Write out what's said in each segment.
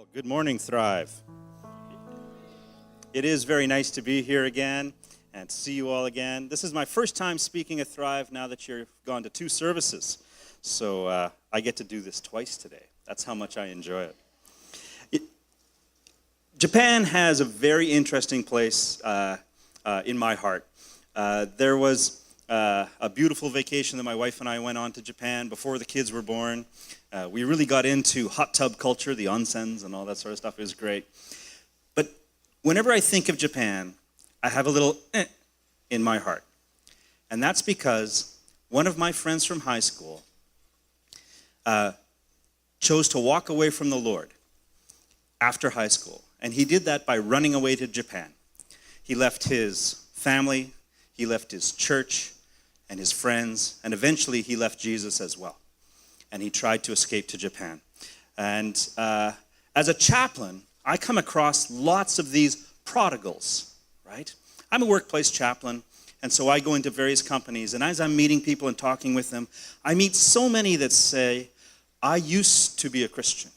Well, good morning, Thrive. It is very nice to be here again and to see you all again. This is my first time speaking at Thrive now that you've gone to 2 services. So I get to do this twice today. That's how much I enjoy it. Japan has a very interesting place in my heart. There was a beautiful vacation that my wife and I went on to Japan before the kids were born. We really got into hot tub culture, the onsens and all that sort of stuff. It was great. But whenever I think of Japan, I have a little in my heart. And that's because one of my friends from high school chose to walk away from the Lord after high school. And he did that by running away to Japan. He left his family, he left his church and his friends, and eventually he left Jesus as well. And he tried to escape to Japan. And as a chaplain, I come across lots of these prodigals, right? I'm a workplace chaplain, and so I go into various companies, and as I'm meeting people and talking with them, I meet so many that say, I used to be a Christian.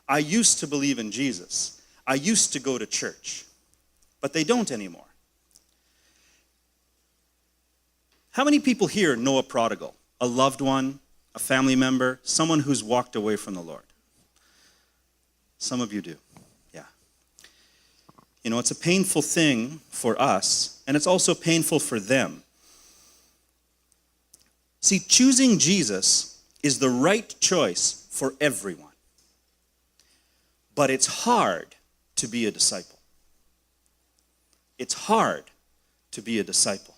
I used to believe in Jesus. I used to go to church, but they don't anymore. How many people here know a prodigal, a loved one, a family member, someone who's walked away from the Lord? Some of you do, yeah. You know, it's a painful thing for us, and it's also painful for them. See, choosing Jesus is the right choice for everyone. But it's hard to be a disciple. It's hard to be a disciple.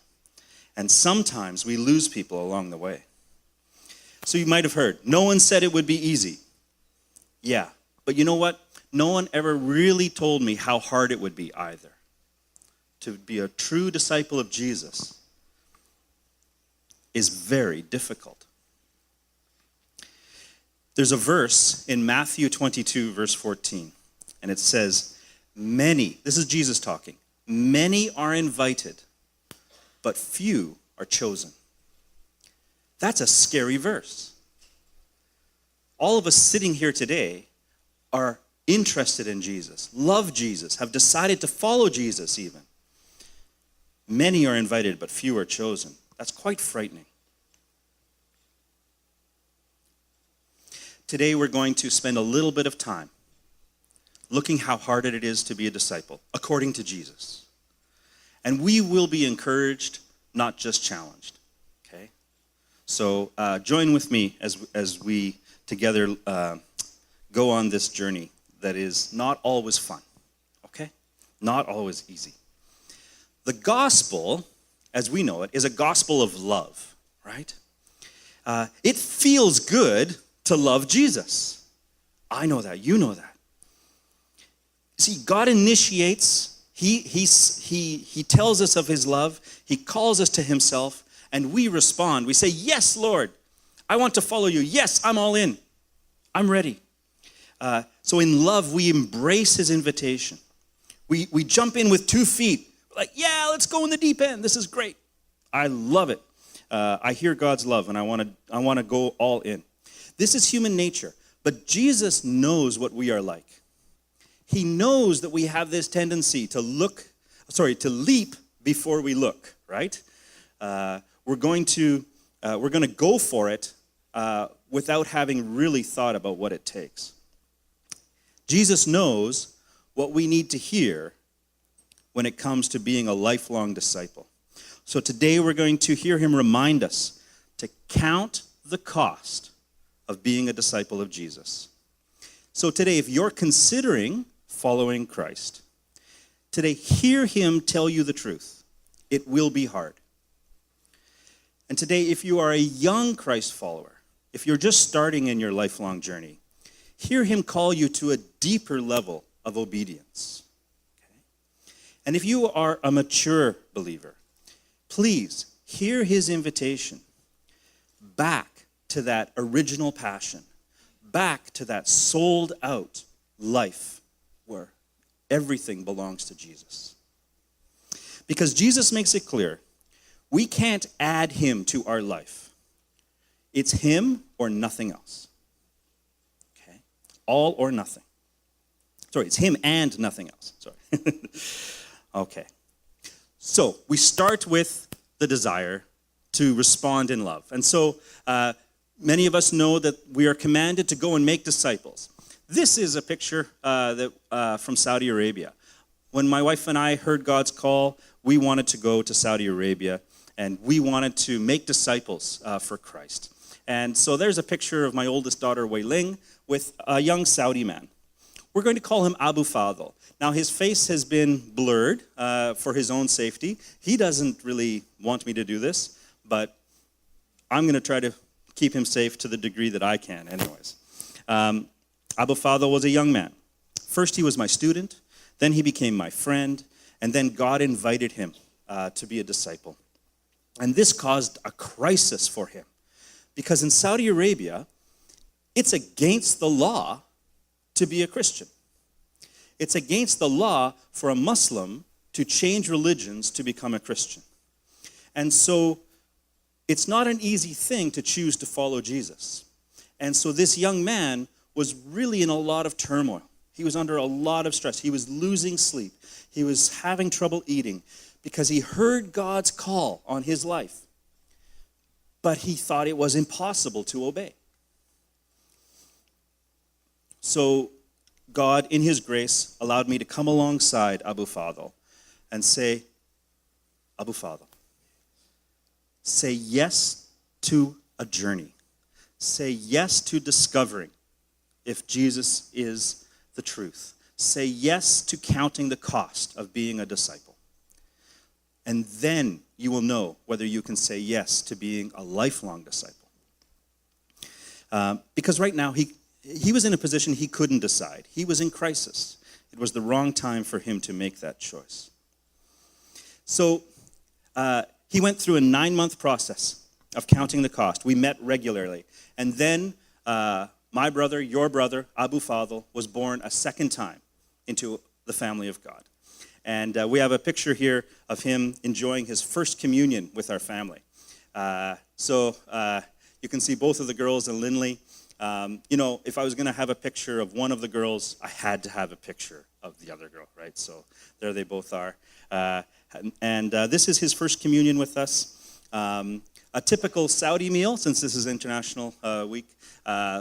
And sometimes we lose people along the way. So you might have heard, no one said it would be easy. Yeah, but you know what? No one ever really told me how hard it would be either. To be a true disciple of Jesus is very difficult. There's a verse in Matthew 22, verse 14, and it says, many, this is Jesus talking, many are invited, but few are chosen. That's a scary verse. All of us sitting here today are interested in Jesus, love Jesus, have decided to follow Jesus even. Many are invited, but few are chosen. That's quite frightening. Today we're going to spend a little bit of time looking how hard it is to be a disciple, according to Jesus. And we will be encouraged, not just challenged. Okay? So join with me as we together go on this journey that is not always fun. Okay? Not always easy. The gospel, as we know it, is a gospel of love, right? It feels good to love Jesus. I know that. You know that. See, God initiates. He tells us of his love. He calls us to himself, and we respond. We say, yes, Lord, I want to follow you. Yes, I'm all in. I'm ready. So in love, we embrace his invitation. We jump in with 2 feet. Like, yeah, let's go in the deep end. This is great. I love it. I hear God's love, and I want to go all in. This is human nature, but Jesus knows what we are like. He knows that we have this tendency to leap before we look, right? We're going to go for it without having really thought about what it takes. Jesus knows what we need to hear when it comes to being a lifelong disciple. So today we're going to hear him remind us to count the cost of being a disciple of Jesus. So today, if you're considering following Christ, today hear him tell you the truth. It will be hard. And today, if you are a young Christ follower, if you're just starting in your lifelong journey, hear him call you to a deeper level of obedience. Okay? And if you are a mature believer, please hear his invitation back to that original passion, back to that sold out life where everything belongs to Jesus. Because Jesus makes it clear, we can't add him to our life. It's him or nothing else. Okay? All or nothing. Sorry, it's him and nothing else. Sorry. Okay. So we start with the desire to respond in love. And so many of us know that we are commanded to go and make disciples. This is a picture from Saudi Arabia. When my wife and I heard God's call, we wanted to go to Saudi Arabia, and we wanted to make disciples for Christ. And so there's a picture of my oldest daughter, Wei Ling, with a young Saudi man. We're going to call him Abu Fadl. Now, his face has been blurred for his own safety. He doesn't really want me to do this, but I'm going to try to keep him safe to the degree that I can anyways. Abu Fadl was a young man. First, he was my student. Then he became my friend. And then God invited him to be a disciple. And this caused a crisis for him. Because in Saudi Arabia, it's against the law to be a Christian. It's against the law for a Muslim to change religions to become a Christian. And so it's not an easy thing to choose to follow Jesus. And so this young man was really in a lot of turmoil. He was under a lot of stress. He was losing sleep. He was having trouble eating because he heard God's call on his life. But he thought it was impossible to obey. So God, in his grace, allowed me to come alongside Abu Fadl and say, Abu Fadl, say yes to a journey. Say yes to discovering if Jesus is the truth. Say yes to counting the cost of being a disciple. And then you will know whether you can say yes to being a lifelong disciple. Because right now, he was in a position he couldn't decide. He was in crisis. It was the wrong time for him to make that choice. So he went through a 9-month process of counting the cost. We met regularly. And then my brother, your brother, Abu Fadl, was born a second time into the family of God. And we have a picture here of him enjoying his first communion with our family. So you can see both of the girls and Lindley. If I was going to have a picture of one of the girls, I had to have a picture of the other girl, right? So there they both are. This is his first communion with us. A typical Saudi meal, since this is International Week.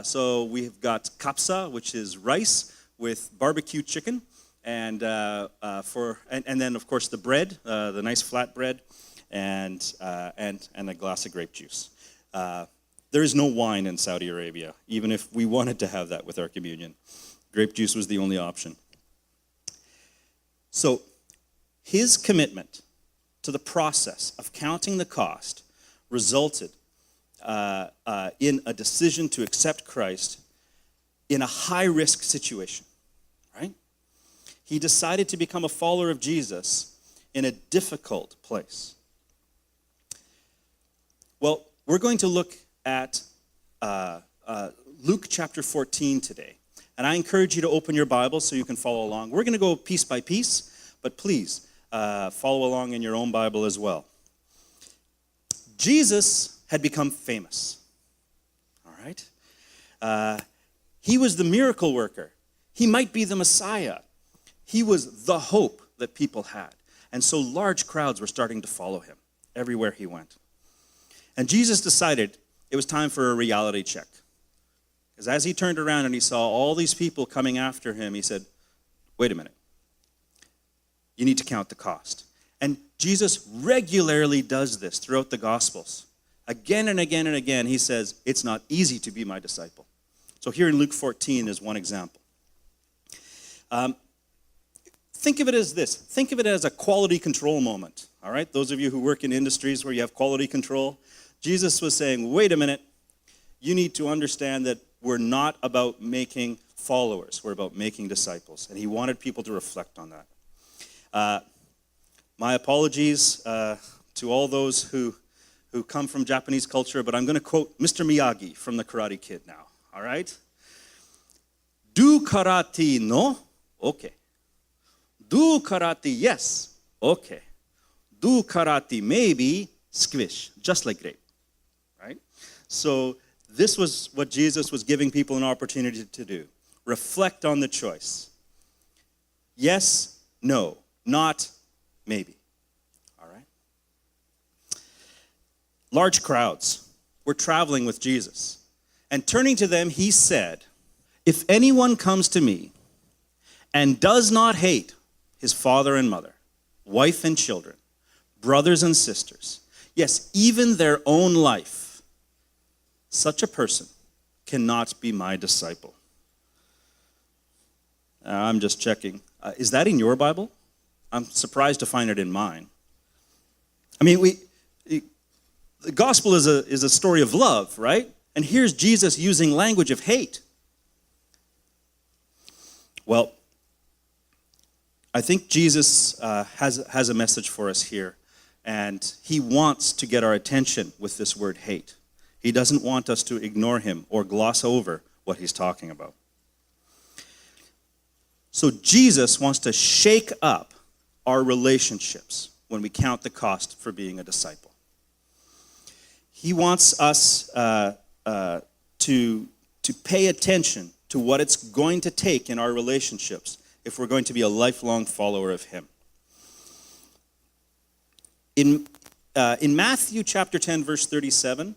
So we've got kapsa, which is rice with barbecue chicken, and then of course the bread, the nice flat bread, and a glass of grape juice. There is no wine in Saudi Arabia, even if we wanted to have that with our communion. Grape juice was the only option. So his commitment to the process of counting the cost resulted in a decision to accept Christ in a high-risk situation, right? He decided to become a follower of Jesus in a difficult place. Well, we're going to look at Luke chapter 14 today. And I encourage you to open your Bible so you can follow along. We're going to go piece by piece, but please follow along in your own Bible as well. Jesus had become famous, all right? He was the miracle worker. He might be the Messiah. He was the hope that people had. And so large crowds were starting to follow him everywhere he went. And Jesus decided it was time for a reality check. Because as he turned around and he saw all these people coming after him, he said, wait a minute. You need to count the cost. And Jesus regularly does this throughout the Gospels. Again and again and again, he says, it's not easy to be my disciple. So here in Luke 14 is one example. Think of it as this. Think of it as a quality control moment. All right? Those of you who work in industries where you have quality control, Jesus was saying, wait a minute. You need to understand that we're not about making followers. We're about making disciples. And he wanted people to reflect on that. My apologies to all those who come from Japanese culture, but I'm going to quote Mr. Miyagi from The Karate Kid now. All right? Do karate no? Okay. Do karate yes? Okay. Do karate maybe? Squish. Just like grape. Right? So this was what Jesus was giving people an opportunity to do. Reflect on the choice. Yes, no, not maybe. All right? Large crowds were traveling with Jesus. And turning to them, he said, "If anyone comes to me and does not hate his father and mother, wife and children, brothers and sisters, yes, even their own life, such a person cannot be my disciple." I'm just checking. Is that in your Bible? I'm surprised to find it in mine. I mean, the gospel is a story of love, right? And here's Jesus using language of hate. Well, I think Jesus has a message for us here, and he wants to get our attention with this word hate. He doesn't want us to ignore him or gloss over what he's talking about. So Jesus wants to shake up our relationships when we count the cost for being a disciple. He wants us to pay attention to what it's going to take in our relationships if we're going to be a lifelong follower of him. In Matthew chapter 10, verse 37,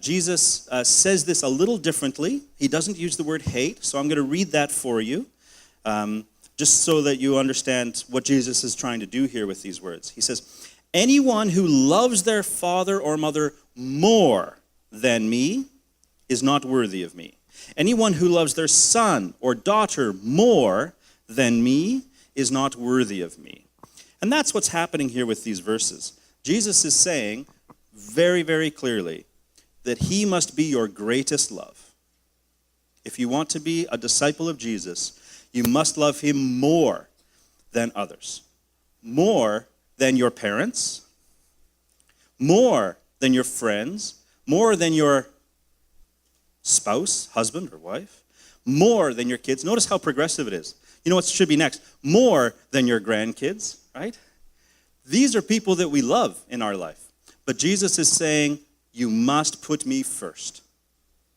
Jesus says this a little differently. He doesn't use the word hate, so I'm going to read that for you, just so that you understand what Jesus is trying to do here with these words. He says, "Anyone who loves their father or mother more than me is not worthy of me. Anyone who loves their son or daughter more than me is not worthy of me." And that's what's happening here with these verses. Jesus is saying very, very clearly that he must be your greatest love. If you want to be a disciple of Jesus, you must love him more than others. More than your parents, more than your friends, more than your spouse, husband or wife, more than your kids. Notice how progressive it is. You know what should be next? More than your grandkids, right? These are people that we love in our life. But Jesus is saying, you must put me first.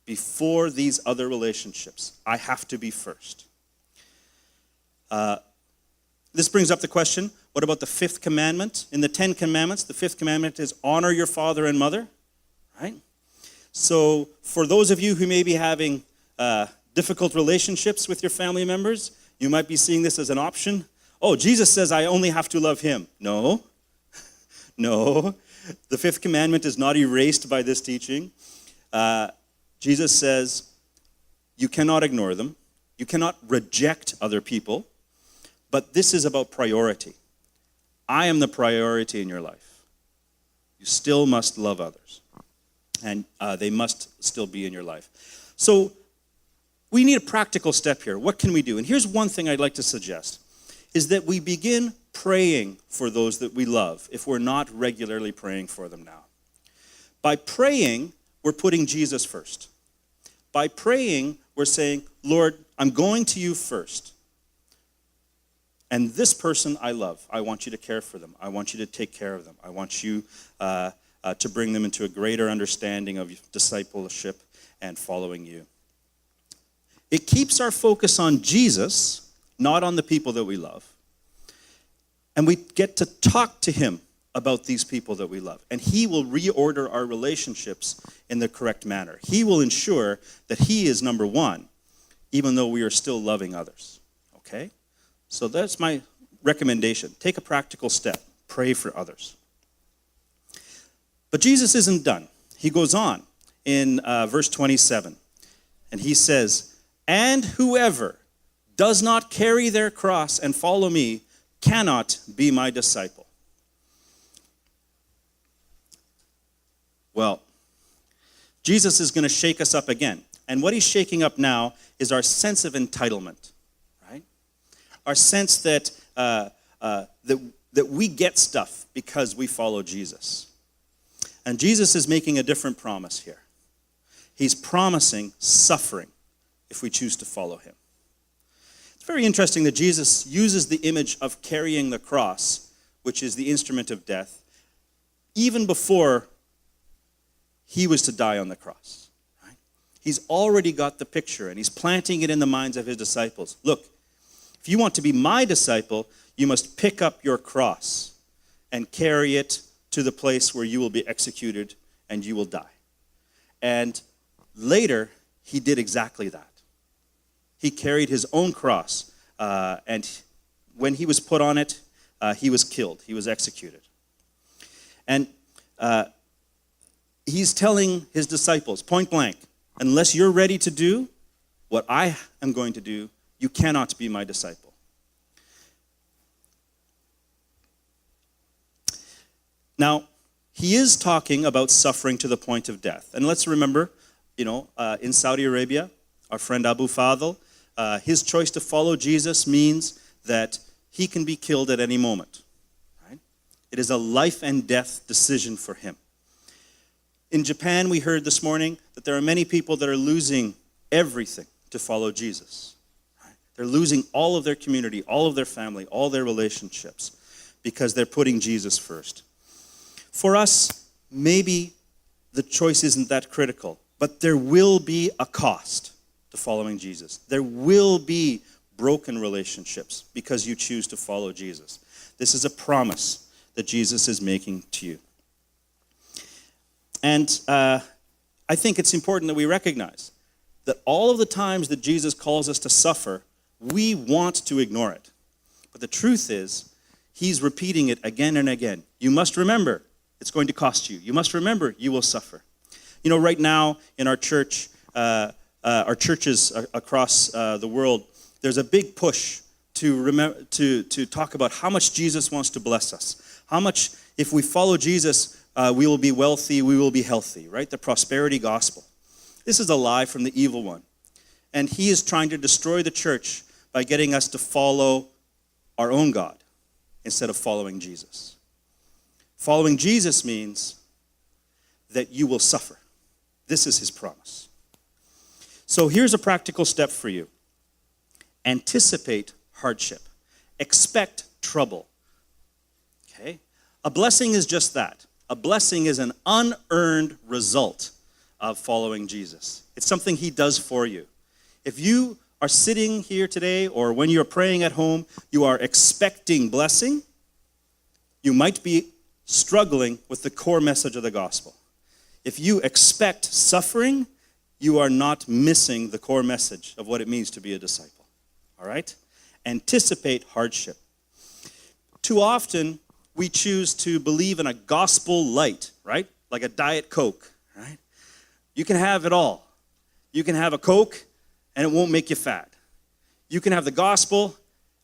Before these other relationships, I have to be first. This brings up the question, what about the fifth commandment? In the 10 commandments, the fifth commandment is honor your father and mother, right? So for those of you who may be having difficult relationships with your family members, you might be seeing this as an option. Oh, Jesus says I only have to love him. No. No. The fifth commandment is not erased by this teaching. Jesus says you cannot ignore them. You cannot reject other people. But this is about priority. I am the priority in your life. You still must love others. And they must still be in your life. So we need a practical step here. What can we do? And here's one thing I'd like to suggest, is that we begin praying for those that we love if we're not regularly praying for them now. By praying, we're putting Jesus first. By praying, we're saying, Lord, I'm going to you first. And this person I love, I want you to care for them. I want you to take care of them. I want you to bring them into a greater understanding of discipleship and following you. It keeps our focus on Jesus, not on the people that we love. And we get to talk to him about these people that we love. And he will reorder our relationships in the correct manner. He will ensure that he is number one, even though we are still loving others. Okay? So that's my recommendation. Take a practical step. Pray for others. But Jesus isn't done. He goes on in verse 27. And he says, "And whoever does not carry their cross and follow me cannot be my disciple." Well, Jesus is going to shake us up again. And what he's shaking up now is our sense of entitlement, right? Our sense that that we get stuff because we follow Jesus. And Jesus is making a different promise here. He's promising suffering if we choose to follow him. It's very interesting that Jesus uses the image of carrying the cross, which is the instrument of death, even before he was to die on the cross. Right? He's already got the picture, and he's planting it in the minds of his disciples. Look, if If you want to be my disciple, you must pick up your cross and carry it to the place where you will be executed and you will die. And later, he did exactly that. He carried his own cross, and when he was put on it, he was killed. He was executed. And he's telling his disciples, point blank, unless you're ready to do what I am going to do, you cannot be my disciple. Now, he is talking about suffering to the point of death. And let's remember, in Saudi Arabia, our friend Abu Fadl, his choice to follow Jesus means that he can be killed at any moment. Right? It is a life and death decision for him. In Japan, we heard this morning that there are many people that are losing everything to follow Jesus. Right? They're losing all of their community, all of their family, all their relationships because they're putting Jesus first. For us, maybe the choice isn't that critical, but there will be a cost to following Jesus. There will be broken relationships because you choose to follow Jesus. This is a promise that Jesus is making to you. And I think it's important that we recognize that all of the times that Jesus calls us to suffer, we want to ignore it. But the truth is, he's repeating it again and again. You must remember, it's going to cost you. You must remember, you will suffer. Right now in our church, our churches across the world, there's a big push to talk about how much Jesus wants to bless us. How much, if we follow Jesus, we will be wealthy, we will be healthy, right? The prosperity gospel. This is a lie from the evil one. And he is trying to destroy the church by getting us to follow our own God instead of following Jesus. Following Jesus means that you will suffer. This is his promise. So here's a practical step for you. Anticipate hardship. Expect trouble. Okay? A blessing is just that. A blessing is an unearned result of following Jesus. It's something he does for you. If you are sitting here today or when you're praying at home, you are expecting blessing, you might be struggling with the core message of the gospel. If you expect suffering, you are not missing the core message of what it means to be a disciple. All right? Anticipate hardship. Too often, we choose to believe in a gospel light, right? Like a Diet Coke, right? You can have it all. You can have a Coke, and it won't make you fat. You can have the gospel,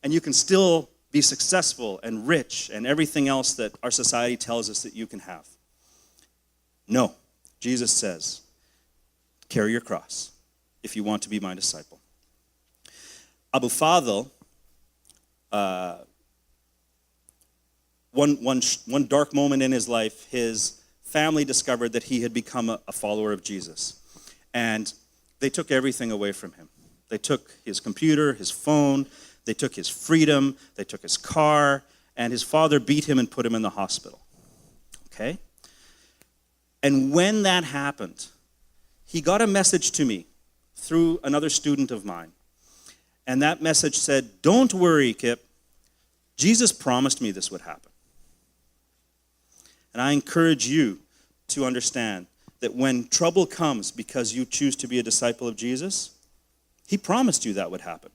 and you can still be successful and rich and everything else that our society tells us that you can have. No. Jesus says, carry your cross if you want to be my disciple. Abu Fadl, one dark moment in his life, his family discovered that he had become a follower of Jesus. And they took everything away from him. They took his computer, his phone, they took his freedom, they took his car, and his father beat him and put him in the hospital. Okay? And when that happened, he got a message to me through another student of mine. And that message said, don't worry, Kip. Jesus promised me this would happen. And I encourage you to understand that when trouble comes because you choose to be a disciple of Jesus, he promised you that would happen.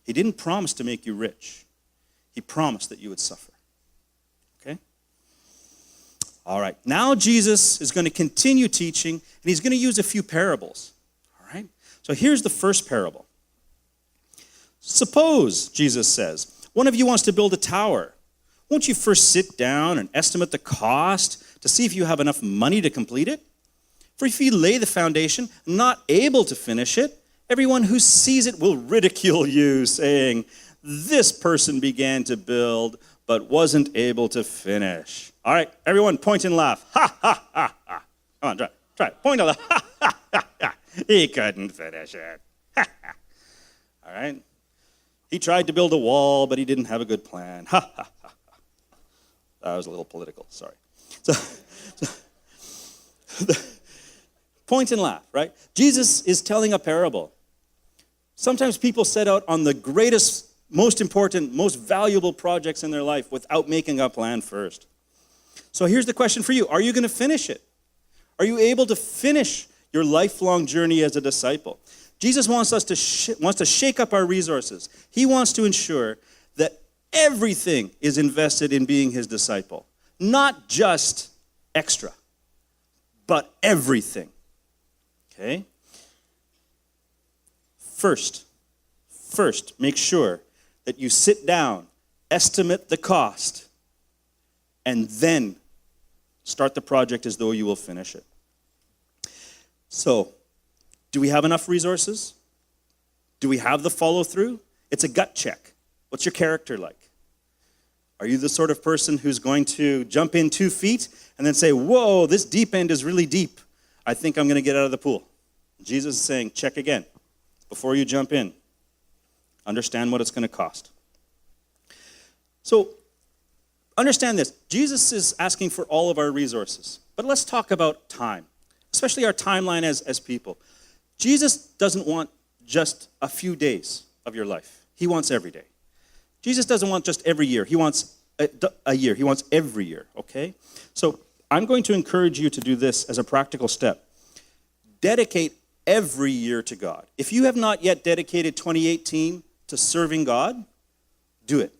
He didn't promise to make you rich. He promised that you would suffer. Okay? All right. Now Jesus is going to continue teaching, and he's going to use a few parables. All right? So here's the first parable. Suppose, Jesus says, one of you wants to build a tower. Won't you first sit down and estimate the cost to see if you have enough money to complete it? For if you lay the foundation, not able to finish it, everyone who sees it will ridicule you, saying, this person began to build, but wasn't able to finish. All right, everyone, point and laugh. Ha, ha, ha, ha. Come on, try it. Point and laugh. Ha, ha, ha, ha. He couldn't finish it. Ha, ha. All right. He tried to build a wall, but he didn't have a good plan. Ha, ha, ha. That was a little political, sorry. So point and laugh, right? Jesus is telling a parable. Sometimes people set out on the greatest most important, most valuable projects in their life without making a plan first. So here's the question for you. Are you going to finish it? Are you able to finish your lifelong journey as a disciple? Jesus wants us to shake up our resources. He wants to ensure that everything is invested in being his disciple. Not just extra, but everything. Okay? First, make sure that you sit down, estimate the cost, and then start the project as though you will finish it. So, do we have enough resources? Do we have the follow-through? It's a gut check. What's your character like? Are you the sort of person who's going to jump in 2 feet and then say, whoa, this deep end is really deep. I think I'm going to get out of the pool. Jesus is saying, check again before you jump in. Understand what it's going to cost. So, understand this. Jesus is asking for all of our resources. But let's talk about time, especially our timeline as people. Jesus doesn't want just a few days of your life. He wants every day. Jesus doesn't want just every year. He wants a year. He wants every year, okay? So I'm going to encourage you to do this as a practical step. Dedicate every year to God. If you have not yet dedicated 2018 to serving God, do it.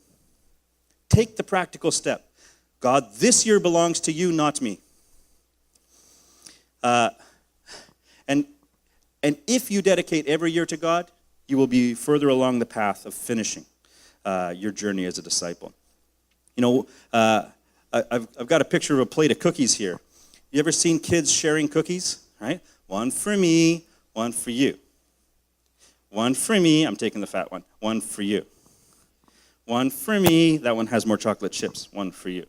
Take the practical step. God, this year belongs to you, not me. And if you dedicate every year to God, you will be further along the path of finishing your journey as a disciple. You know, I've got a picture of a plate of cookies here. You ever seen kids sharing cookies? Right? One for me, one for you. One for me, I'm taking the fat one. One for you. One for me, that one has more chocolate chips. One for you.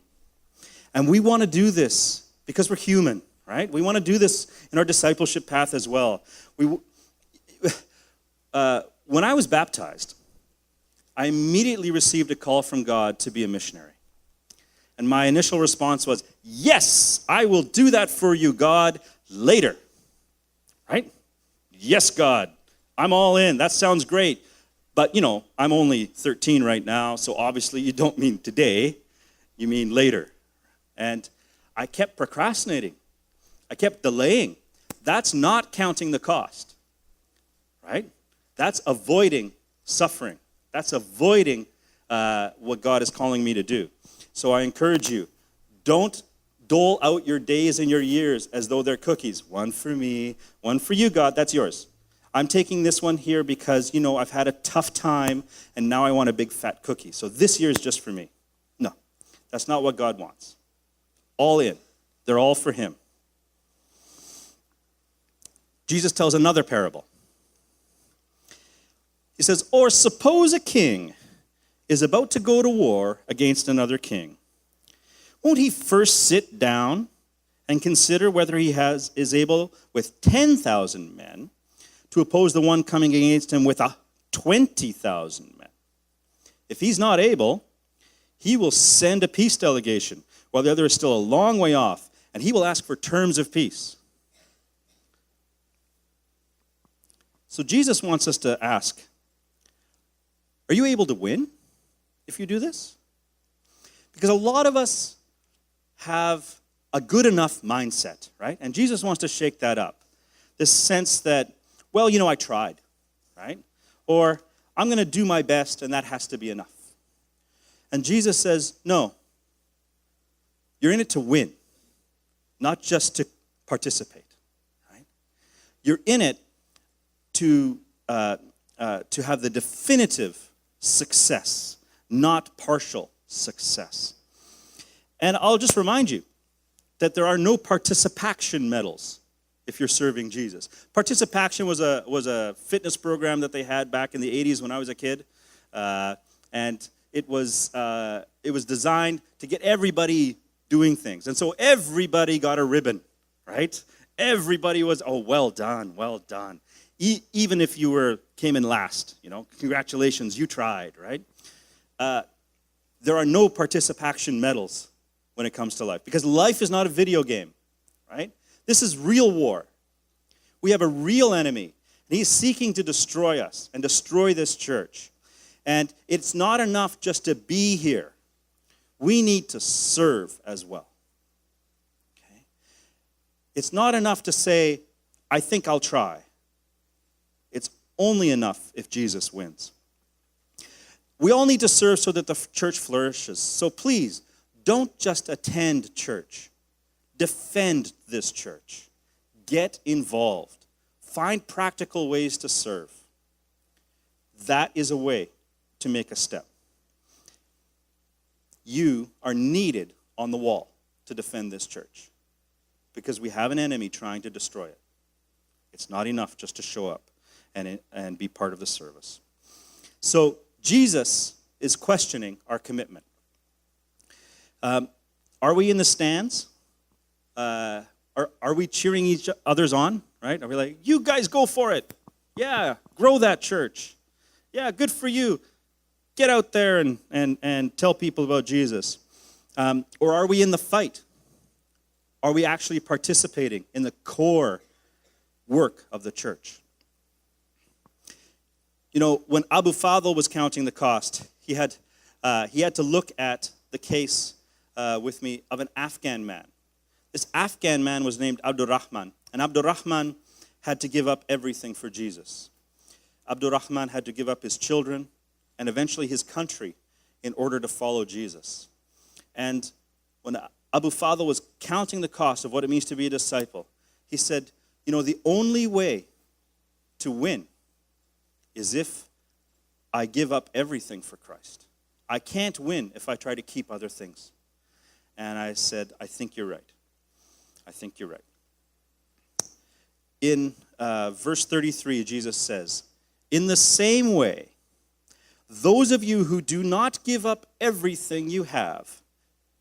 And we want to do this because we're human, right? We want to do this in our discipleship path as well. When I was baptized, I immediately received a call from God to be a missionary. And my initial response was, yes, I will do that for you, God, later. Right? Yes, God, I'm all in. That sounds great. But, you know, I'm only 13 right now, so obviously you don't mean today. You mean later. And I kept procrastinating. I kept delaying. That's not counting the cost, right? That's avoiding suffering. That's avoiding what God is calling me to do. So I encourage you, don't dole out your days and your years as though they're cookies. One for me, one for you, God, that's yours. I'm taking this one here because, you know, I've had a tough time and now I want a big fat cookie. So this year is just for me. No, that's not what God wants. All in. They're all for him. Jesus tells another parable. He says, or suppose a king is about to go to war against another king. Won't he first sit down and consider whether he is able with 10,000 men to oppose the one coming against him with 20,000 men? If he's not able, he will send a peace delegation while the other is still a long way off, and he will ask for terms of peace. So Jesus wants us to ask, are you able to win if you do this? Because a lot of us have a good enough mindset, right? And Jesus wants to shake that up. This sense that, well, you know, I tried, right? Or I'm going to do my best and that has to be enough. And Jesus says, no, you're in it to win, not just to participate, right? You're in it to have the definitive success, not partial success. And I'll just remind you that there are no participation medals if you're serving Jesus. Participation was a fitness program that they had back in the 80s when I was a kid. And it was designed to get everybody doing things. And so everybody got a ribbon, right? Everybody was, oh, well done, well done. Even if you came in last, you know, congratulations, you tried, right? There are no participation medals when it comes to life, because life is not a video game, right? This is real war. We have a real enemy, and he's seeking to destroy us and destroy this church. And it's not enough just to be here. We need to serve as well. Okay? It's not enough to say, I think I'll try. It's only enough if Jesus wins. We all need to serve so that the church flourishes. So please, don't just attend church. Defend this church. Get involved. Find practical ways to serve. That is a way to make a step. You are needed on the wall to defend this church because we have an enemy trying to destroy it. It's not enough just to show up and be part of the service. So Jesus is questioning our commitment. Are we in the stands? Are we cheering each others on? Right? Are we like, you guys go for it. Yeah, grow that church. Yeah, good for you. Get out there and tell people about Jesus. Or are we in the fight? Are we actually participating in the core work of the church? You know, when Abu Fadl was counting the cost, he had to look at the case with me of an Afghan man. This Afghan man was named Abdurrahman, and Abdurrahman had to give up everything for Jesus. Abdurrahman had to give up his children and eventually his country in order to follow Jesus. And when Abu Fadl was counting the cost of what it means to be a disciple, he said, you know, the only way to win is if I give up everything for Christ. I can't win if I try to keep other things. And I said, I think you're right. I think you're right. In verse 33, Jesus says, in the same way, those of you who do not give up everything you have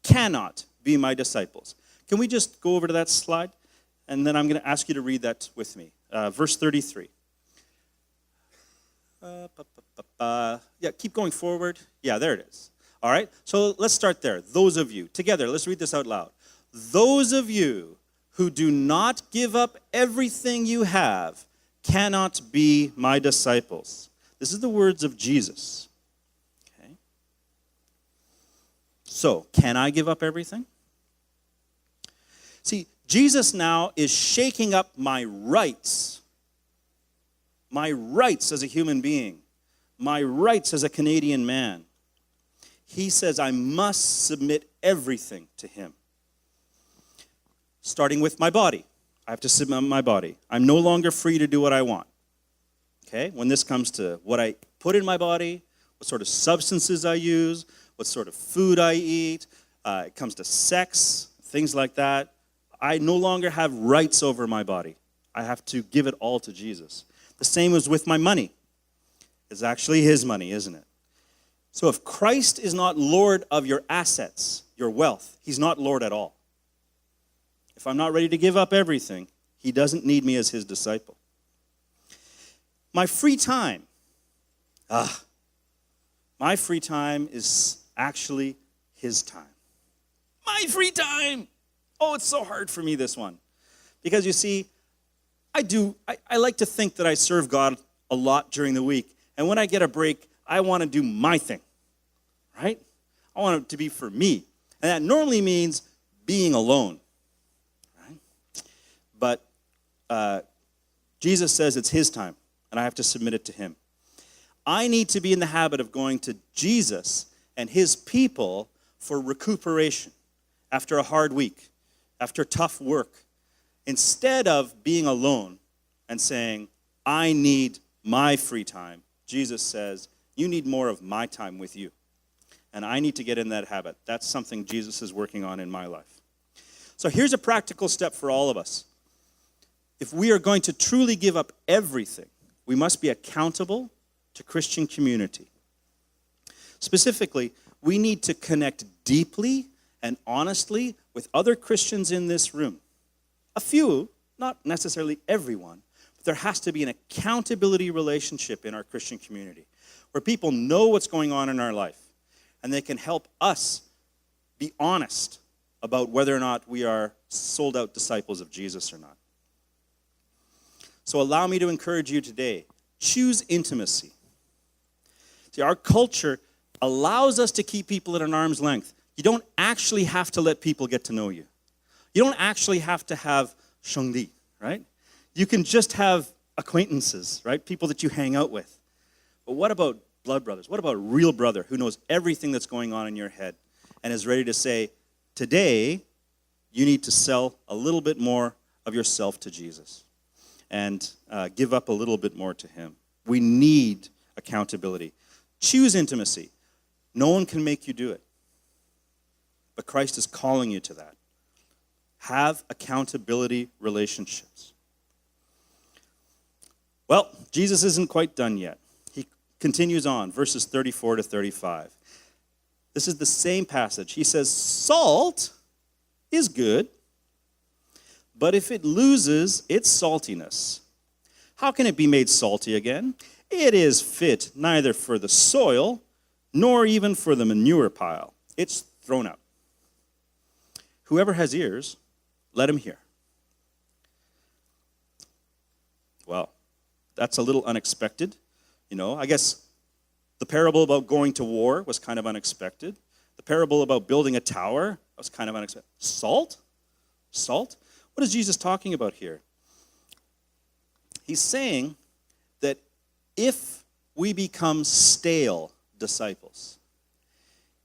cannot be my disciples. Can we just go over to that slide? And then I'm going to ask you to read that with me. Verse 33. Yeah, keep going forward. Yeah, there it is. All right, so let's start there. Those of you, together, let's read this out loud. Those of you who do not give up everything you have cannot be my disciples. This is the words of Jesus. Okay. So, can I give up everything? See, Jesus now is shaking up my rights as a human being, my rights as a Canadian man. He says I must submit everything to him. Starting with my body. I have to submit my body. I'm no longer free to do what I want. Okay? When this comes to what I put in my body, what sort of substances I use, what sort of food I eat, it comes to sex, things like that. I no longer have rights over my body. I have to give it all to Jesus. The same as with my money. It's actually his money, isn't it? So if Christ is not Lord of your assets, your wealth, he's not Lord at all. If I'm not ready to give up everything, he doesn't need me as his disciple. My free time. My free time is actually his time. My free time. Oh, it's so hard for me, this one. Because you see, I like to think that I serve God a lot during the week. And when I get a break, I want to do my thing, right? I want it to be for me. And that normally means being alone, right? But Jesus says it's his time, and I have to submit it to him. I need to be in the habit of going to Jesus and his people for recuperation after a hard week, after tough work, instead of being alone and saying, I need my free time. Jesus says, you need more of my time with you. And I need to get in that habit. That's something Jesus is working on in my life. So here's a practical step for all of us. If we are going to truly give up everything, we must be accountable to Christian community. Specifically, we need to connect deeply and honestly with other Christians in this room. A few, not necessarily everyone, but there has to be an accountability relationship in our Christian community where people know what's going on in our life and they can help us be honest about whether or not we are sold out disciples of Jesus or not. So allow me to encourage you today, choose intimacy. See, our culture allows us to keep people at an arm's length. You don't actually have to let people get to know you. You don't actually have to have shengdi, right? You can just have acquaintances, right? People that you hang out with. But what about blood brothers? What about a real brother who knows everything that's going on in your head and is ready to say, today, you need to sell a little bit more of yourself to Jesus and give up a little bit more to him. We need accountability. Choose intimacy. No one can make you do it. But Christ is calling you to that. Have accountability relationships. Well, Jesus isn't quite done yet. He continues on, verses 34 to 35. This is the same passage. He says, salt is good, but if it loses its saltiness, how can it be made salty again? It is fit neither for the soil nor even for the manure pile. It's thrown out. Whoever has ears, let him hear. Well, that's a little unexpected. I guess the parable about going to war was kind of unexpected. The parable about building a tower was kind of unexpected. Salt? Salt? What is Jesus talking about here? He's saying that if we become stale disciples,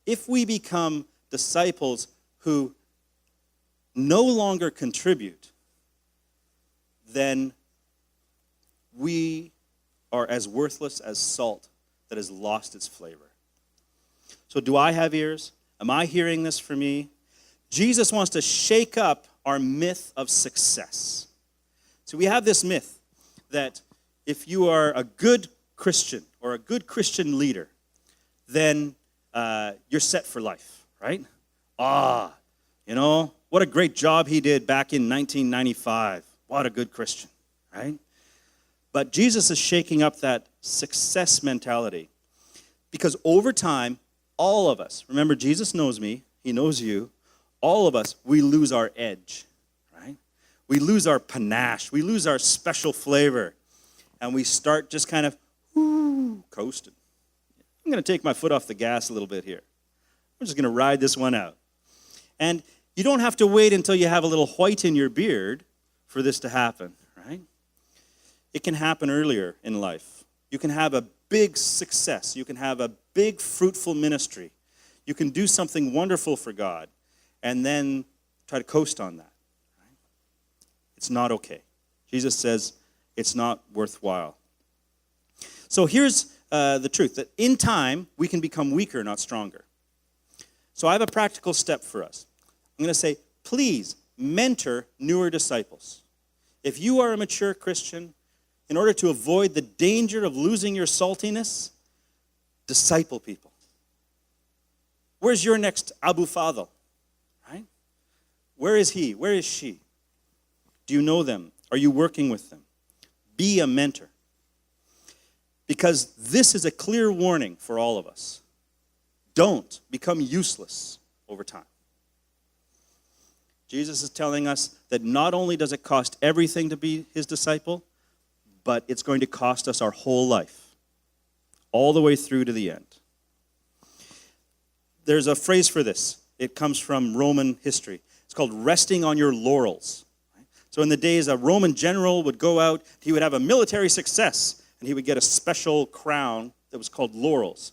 if we become disciples who no longer contribute, then we are as worthless as salt that has lost its flavor. So do I have ears? Am I hearing this for me? Jesus wants to shake up our myth of success. So we have this myth that if you are a good Christian or a good Christian leader, then you're set for life, right? What a great job he did back in 1995. What a good Christian, right? But Jesus is shaking up that success mentality because over time, all of us, remember Jesus knows me, he knows you, all of us, we lose our edge, right? We lose our panache, we lose our special flavor, and we start just kind of coasting. I'm going to take my foot off the gas a little bit here. I'm just going to ride this one out. And you don't have to wait until you have a little white in your beard for this to happen, right? It can happen earlier in life. You can have a big success. You can have a big fruitful ministry. You can do something wonderful for God and then try to coast on that. Right? It's not okay. Jesus says it's not worthwhile. So here's the truth, that in time, we can become weaker, not stronger. So I have a practical step for us. I'm going to say, please mentor newer disciples. If you are a mature Christian, in order to avoid the danger of losing your saltiness, disciple people. Where's your next Abu Fadl? Right? Where is he? Where is she? Do you know them? Are you working with them? Be a mentor. Because this is a clear warning for all of us. Don't become useless over time. Jesus is telling us that not only does it cost everything to be his disciple, but it's going to cost us our whole life, all the way through to the end. There's a phrase for this. It comes from Roman history. It's called resting on your laurels. So in the days, a Roman general would go out, he would have a military success, and he would get a special crown that was called laurels.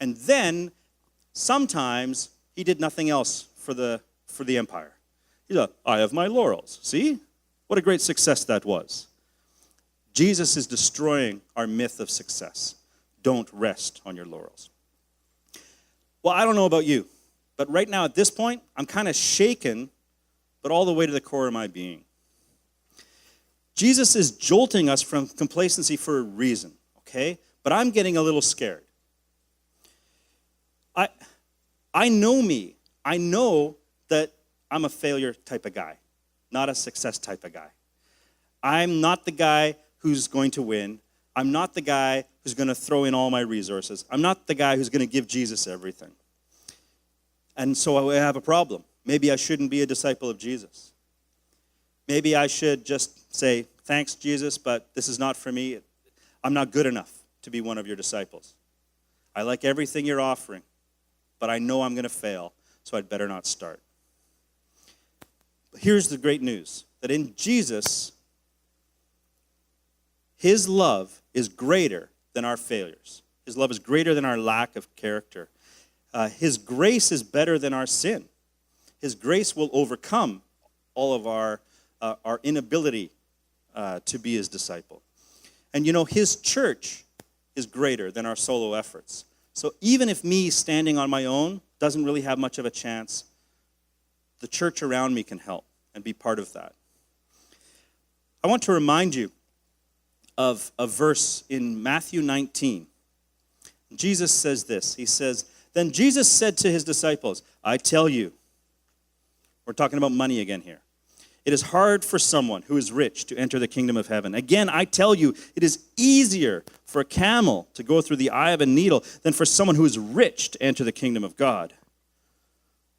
And then, sometimes, he did nothing else for the empire. He said, I have my laurels. See? What a great success that was. Jesus is destroying our myth of success. Don't rest on your laurels. Well, I don't know about you, but right now at this point, I'm kind of shaken, but all the way to the core of my being. Jesus is jolting us from complacency for a reason, okay? But I'm getting a little scared. I know me. I know that I'm a failure type of guy, not a success type of guy. I'm not the guy who's going to win. I'm not the guy who's going to throw in all my resources. I'm not the guy who's going to give Jesus everything. And so I have a problem. Maybe I shouldn't be a disciple of Jesus. Maybe I should just say, thanks, Jesus, but this is not for me. I'm not good enough to be one of your disciples. I like everything you're offering, but I know I'm going to fail, so I'd better not start. But here's the great news, that in Jesus, his love is greater than our failures. His love is greater than our lack of character. His grace is better than our sin. His grace will overcome all of our inability to be his disciple. And his church is greater than our solo efforts. So even if me standing on my own doesn't really have much of a chance, the church around me can help and be part of that. I want to remind you of a verse in Matthew 19. Jesus says this. He says, "Then Jesus said to his disciples, I tell you," we're talking about money again here, "it is hard for someone who is rich to enter the kingdom of heaven. Again, I tell you, it is easier for a camel to go through the eye of a needle than for someone who is rich to enter the kingdom of God."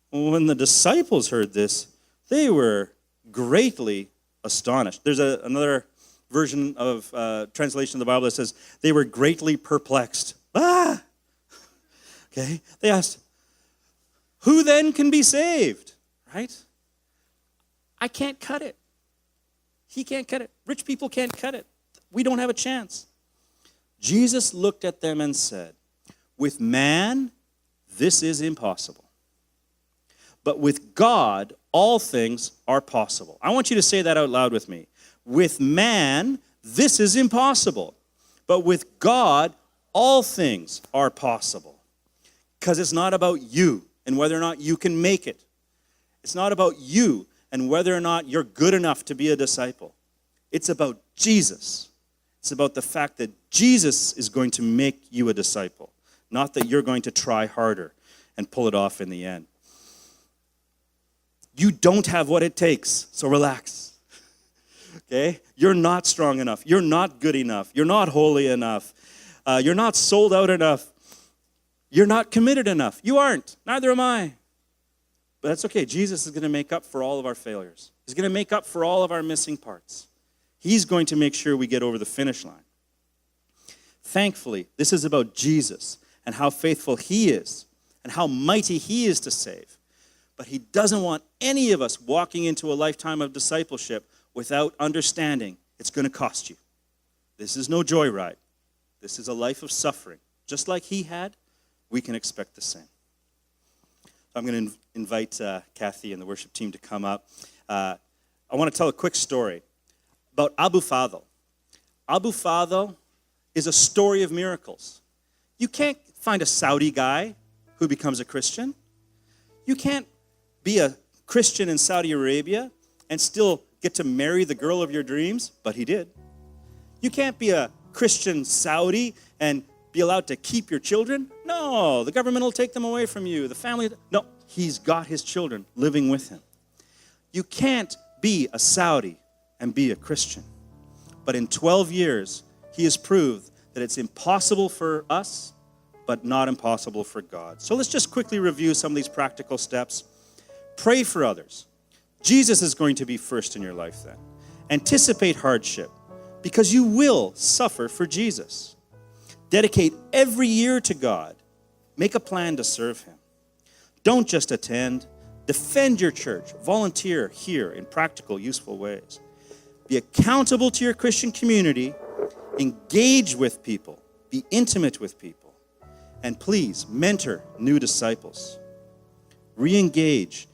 When the disciples heard this, they were greatly astonished. There's another version of translation of the Bible that says they were greatly perplexed. Okay, they asked, "Who then can be saved?" Right? I can't cut it. He can't cut it. Rich people can't cut it. We don't have a chance. Jesus looked at them and said, "With man, this is impossible. But with God, all things are possible." I want you to say that out loud with me. With man, this is impossible. But with God, all things are possible. Because it's not about you and whether or not you can make it. It's not about you and whether or not you're good enough to be a disciple. It's about Jesus. It's about the fact that Jesus is going to make you a disciple, not that you're going to try harder and pull it off in the end. You don't have what it takes, so relax. Okay? You're not strong enough. You're not good enough. You're not holy enough. You're not sold out enough. You're not committed enough. You aren't. Neither am I. But that's okay. Jesus is going to make up for all of our failures. He's going to make up for all of our missing parts. He's going to make sure we get over the finish line. Thankfully, this is about Jesus and how faithful he is and how mighty he is to save. But he doesn't want any of us walking into a lifetime of discipleship without understanding it's going to cost you. This is no joyride. This is a life of suffering. Just like he had, we can expect the same. I'm going to invite Kathy and the worship team to come up. I want to tell a quick story about Abu Fadl. Abu Fadl is a story of miracles. You can't find a Saudi guy who becomes a Christian. You can't be a Christian in Saudi Arabia and still get to marry the girl of your dreams, but he did. You can't be a Christian Saudi and be allowed to keep your children. No, the government will take them away from you. The family, no, he's got his children living with him. You can't be a Saudi and be a Christian. But in 12 years, he has proved that it's impossible for us, but not impossible for God. So let's just quickly review some of these practical steps. Pray for others. Jesus is going to be first in your life then. Anticipate hardship, because you will suffer for Jesus. Dedicate every year to God. Make a plan to serve him. Don't just attend. Defend your church. Volunteer here in practical, useful ways. Be accountable to your Christian community. Engage with people. Be intimate with people. And please, mentor new disciples. Re-engage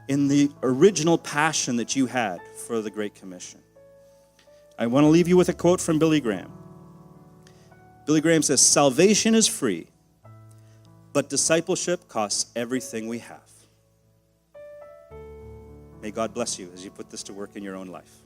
in the original passion that you had for the Great Commission. I want to leave you with a quote from Billy Graham. Billy Graham says, "Salvation is free, but discipleship costs everything we have." May God bless you as you put this to work in your own life.